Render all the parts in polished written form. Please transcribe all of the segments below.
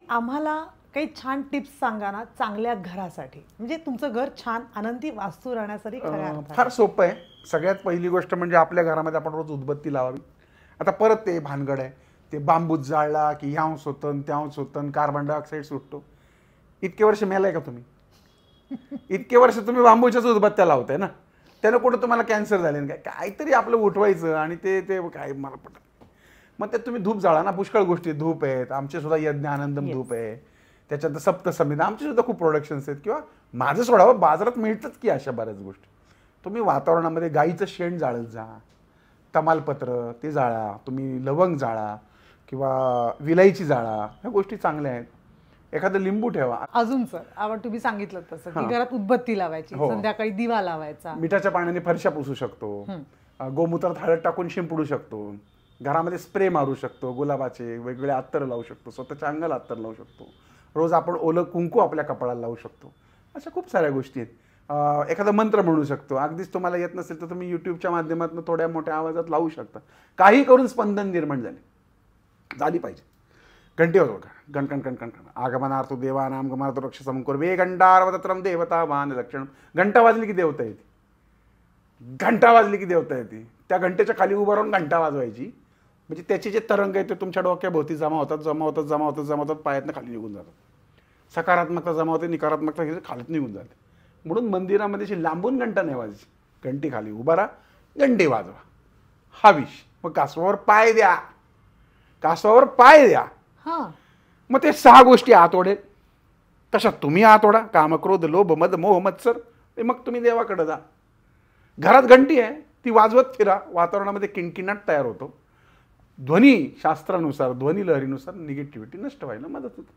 आम्हाला काही छान टिप्स सांगा ना चांगल्या घरासाठी, म्हणजे तुमचं घर छान आनंदी वास्तू राहण्यासाठी खऱ्या अर्थाने. फार सोपं आहे. सगळ्यात पहिली गोष्ट म्हणजे आपल्या घरामध्ये आपण रोज उदबत्ती लावावी. आता परत ते भानगड आहे, ते बांबूच जाळला की ह्यांस होतं त्याच होतं, कार्बन डायऑक्साईड सुटतो. इतके वर्ष मेलाय का तुम्ही? इतके वर्ष तुम्ही बांबूच्याच उदबत्त्या लावताय ना, त्यानं कुठं तुम्हाला कॅन्सर झाले ना? काहीतरी आपलं उठवायचं आणि ते ते काय मला पटत. मग ते तुम्ही धूप जाळा ना, पुष्कळ गोष्टी धूप आहेत. आमचे सुद्धा यज्ञ आनंदम धूप आहे, त्याच्यानंतर सप्तसमिधा, आमचे सुद्धा खूप प्रोडक्शन्स आहेत. किंवा माझं सोडावं, बाजारात मिळतात की अशा बऱ्याच गोष्टी. तुम्ही वातावरणामध्ये गाईचं शेण जाळत जा, तमालपत्र ते जाळा, तुम्ही लवंग जाळा किंवा विलायची जाळा, ह्या गोष्टी चांगल्या आहेत. एखादं लिंबू ठेवा. अजून सर आपण तुम्ही सांगितलं तसं की घरात उदबत्ती लावायची, संध्याकाळी दिवा लावायचा, मिठाच्या पाण्याने फरशा पुसू शकतो, गोमूत्रात हळद टाकून शिंपडू शकतो, घरामध्ये स्प्रे मारू शकतो, गुलाबाचे वेगवेगळे अत्तर लावू शकतो, स्वतःच्या अंगाला अत्तर लावू शकतो, रोज आपण ओलं कुंकू आपल्या कपाळाला लावू शकतो. अशा खूप साऱ्या गोष्टी आहेत. एखादा मंत्र म्हणू शकतो. अगदीच तुम्हाला येत नसेल तर तुम्ही युट्यूबच्या माध्यमातून थोड्या मोठ्या आवाजात लावू शकता. काही करून स्पंदन निर्माण झाली पाहिजे. घंटी होतो का, गणकण कणकण आगमनार्थ देवानाम गमनार्थ रक्ष समकुर वे घंटारवतत्रम देवता वान लक्षण. घंटा वाजली की देवता येते, घंटा वाजली की देवता येते. त्या घंटेच्या खाली उभं राहून घंटा वाजवायची, म्हणजे त्याचे जे तरंग आहेत ते तुमच्या डोक्याभोवती जमा होतात, पायातनं खाली निघून जातात. सकारात्मकता जमा होते, नकारात्मकता खालीत निघून जाते. म्हणून मंदिरामध्ये लांबून घंटा नाही वाजवायची, घंटी खाली उभा राहा, घंटी वाजवा, हा विष. मग कासवावर पाय द्या, कासवावर पाय द्या. मग ते 6 गोष्टी आत ओढेल. तशा तुम्ही आत ओढा, काम क्रोध लोभ मद मोह मत्सर. मग तुम्ही देवाकडे जा. घरात घंटी आहे, ती वाजवत फिरा, वातावरणामध्ये किणकिणाट तयार होतो. ध्वनी शास्त्रानुसार, ध्वनी लहरीनुसार निगेटिव्हिटी नष्ट व्हायला मदत होते.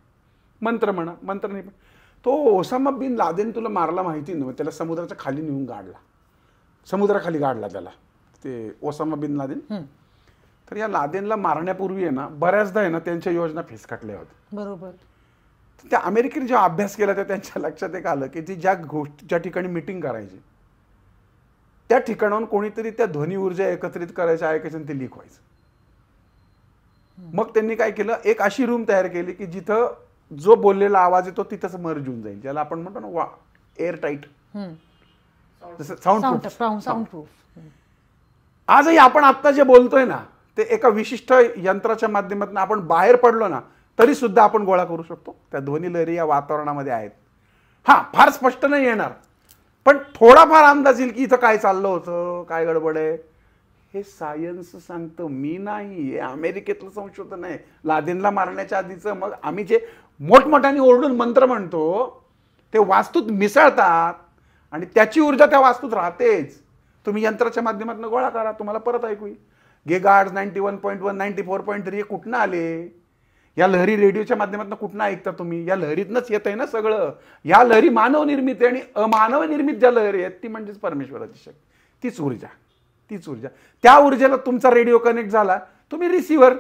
मंत्र म्हणा, मंत्र नाही. तो ओसामा बिन लादेन तुला मारला माहिती नव्हतं, त्याला समुद्राच्या खाली नेऊन गाडला, समुद्राखाली गाडला त्याला ते ओसामा बिन लादेन. तर या लादेनला मारण्यापूर्वी आहे ना, बऱ्याचदा आहे ना त्यांच्या योजना फिसकटल्या होत्या. बरोबर. त्या अमेरिकेने जेव्हा अभ्यास केला तर त्यांच्या लक्षात एक आलं की ती ज्या ठिकाणी मीटिंग करायची त्या ठिकाणाहून कोणीतरी त्या ध्वनी ऊर्जा एकत्रित करायचं, ऐकायचं आणि ते लीक व्हायचं. मग त्यांनी काय केलं, एक अशी रूम तयार केली की जिथं जो बोललेला आवाज येतो तिथंच मर्ज होऊन जाईल, ज्याला आपण म्हणतो ना एअर टाईट, जसं साऊंड प्रूफ. आजही आपण आत्ता जे बोलतोय ना ते एका विशिष्ट यंत्राच्या माध्यमातून आपण बाहेर पडलो ना तरी सुद्धा आपण गोळा करू शकतो. त्या ध्वनी लहरी या वातावरणामध्ये आहेत. हा फार स्पष्ट नाही येणार, पण थोडाफार अंदाज येईल की इथं काय चाललं होतं, काय गडबड आहे. हे सायन्स सांगतं, मी नाही. हे अमेरिकेतलं संशोधन आहे, लादेनला मारण्याच्या आधीचं. मग आम्ही जे मोठमोठ्याने ओरडून मंत्र म्हणतो ते वास्तूत मिसळतात आणि त्याची ऊर्जा त्या वास्तूत राहतेच. तुम्ही यंत्राच्या माध्यमातून गोळा करा, तुम्हाला परत ऐकू येईल. गेगार्ड्स 91.1 94.3 कुठनं आले? या लहरी रेडिओच्या माध्यमातून कुठनं ऐकता तुम्ही? या लहरीतनंच येत आहे ना सगळं. या लहरी मानव निर्मित आहे आणि अमानव निर्मित ज्या लहरी आहेत ती म्हणजेच परमेश्वराची शक्ती, तीच ऊर्जा. त्या ऊर्जेला तुमचा रेडिओ कनेक्ट झाला, तुम्ही रिसिव्हर,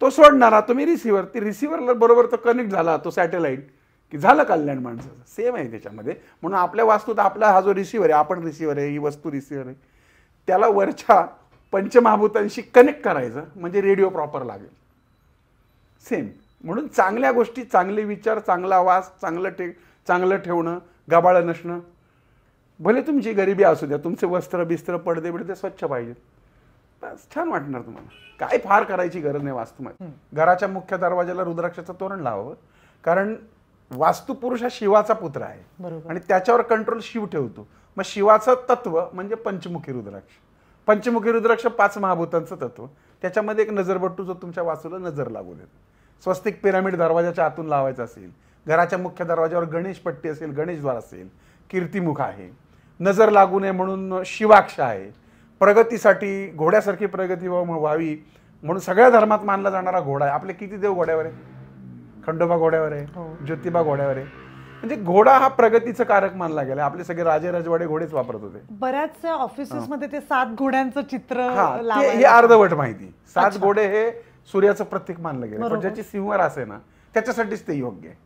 तो सोडणारा, तुम्ही रिसिव्हर, ती रिसिव्हरला बरोबर तो कनेक्ट झाला, तो सॅटेलाइट, की झालं कल्याण माणसाचं. सेम आहे त्याच्यामध्ये. म्हणून आपल्या वास्तूत आपला हा जो रिसिव्हर आहे, आपण रिसिव्हर आहे, ही वस्तू रिसिव्हर आहे, त्याला वरच्या पंचमहाभूतांशी कनेक्ट करायचं म्हणजे रेडिओ प्रॉपर लागेल. सेम. म्हणून चांगल्या गोष्टी, चांगले विचार, चांगला वास, चांगलं ठेवणं, गबाळं नसणं. भले तुमची गरिबी असू द्या, तुमचे वस्त्र बिस्त्र पडदे बिडदे स्वच्छ पाहिजेत, बस छान वाटणार तुम्हाला. काय फार करायची गरज नाही वास्तूमध्ये. घराच्या मुख्य दरवाजाला रुद्राक्षाचं तोरण लावावं, कारण वास्तुपुरुष हा शिवाचा पुत्र आहे आणि त्याच्यावर कंट्रोल शिव ठेवतो. मग शिवाचं तत्व म्हणजे पंचमुखी रुद्राक्ष. पंचमुखी रुद्राक्ष 5 महाभूतांचं तत्व, त्याच्यामध्ये एक नजरबट्टू जो तुमच्या वास्तूला नजर लागू देतो. स्वस्तिक पिरामिड दरवाजाच्या आतून लावायचं असेल, घराच्या मुख्य दरवाजावर गणेश पट्टी असेल, गणेशद्वार असेल, कीर्तिमुख आहे, नजर लागू नये म्हणून शिवाक्ष आहे, प्रगतीसाठी घोड्यासारखी प्रगती व्हावी म्हणून सगळ्या धर्मात मानला जाणारा घोडा आहे. आपले किती देव घोड्यावर आहे? खंडोबा घोड्यावर आहे, ज्योतिबा घोड्यावर आहे. म्हणजे घोडा हा प्रगतीचं कारक मानला गेला. आपले सगळे राजे राजवाडे घोडेच वापरत होते. बऱ्याच ऑफिसेसमध्ये ते 7 घोड्यांचं चित्र हे अर्धवट माहिती. 7 घोडे हे सूर्याचं प्रतीक मानलं गेलं, पण ज्याची सिंहर असे ना त्याच्यासाठीच ते योग्य आहे.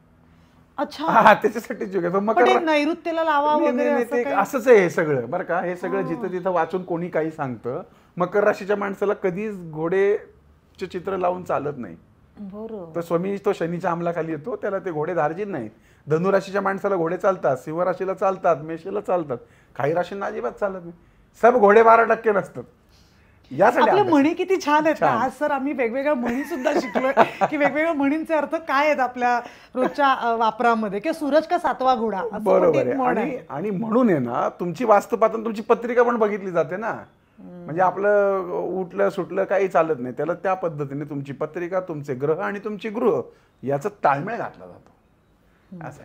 अच्छा, त्याच्यासाठीच योग्य. मग नैऋत्येला लावा वगैरे असंच आहे हे सगळं, बरं का. हे सगळं जिथं तिथं वाचून कोणी काही सांगतं. मकर राशीच्या माणसाला कधीच घोडेचे चित्र लावून चालत नाही. बरोबर. तर स्वामी तो शनीच्या अंमलाखाली येतो, त्याला ते घोडे धार्जिन नाही. धनुराशीच्या माणसाला घोडे चालतात, सिंह राशीला चालतात, मेषेला चालतात, काही राशींना अजिबात चालत नाही. सब घोडे 12% नसतात. यासाठी आपल्या अभ्यास. म्हणी किती छान आहेत ना. छान. आज सर आम्ही वेगवेगळ्या म्हणी सुद्धा शिकलोय की वेगवेगळ्या म्हणींचे अर्थ काय आहेत आपल्या रोजच्या वापरामध्ये, की सूरज का 7वा घोडा असं पण बरोबर एक म्हण आहे. आहे. आणि म्हणून आहे ना, तुमची वास्तुपातून तुमची पत्रिका पण बघितली जाते ना. म्हणजे आपलं उठलं सुटलं काही चालत नाही, त्याला त्या पद्धतीने तुमची पत्रिका, तुमचे ग्रह आणि तुमची गृह याचा ताळमेळ घातला जातो असं.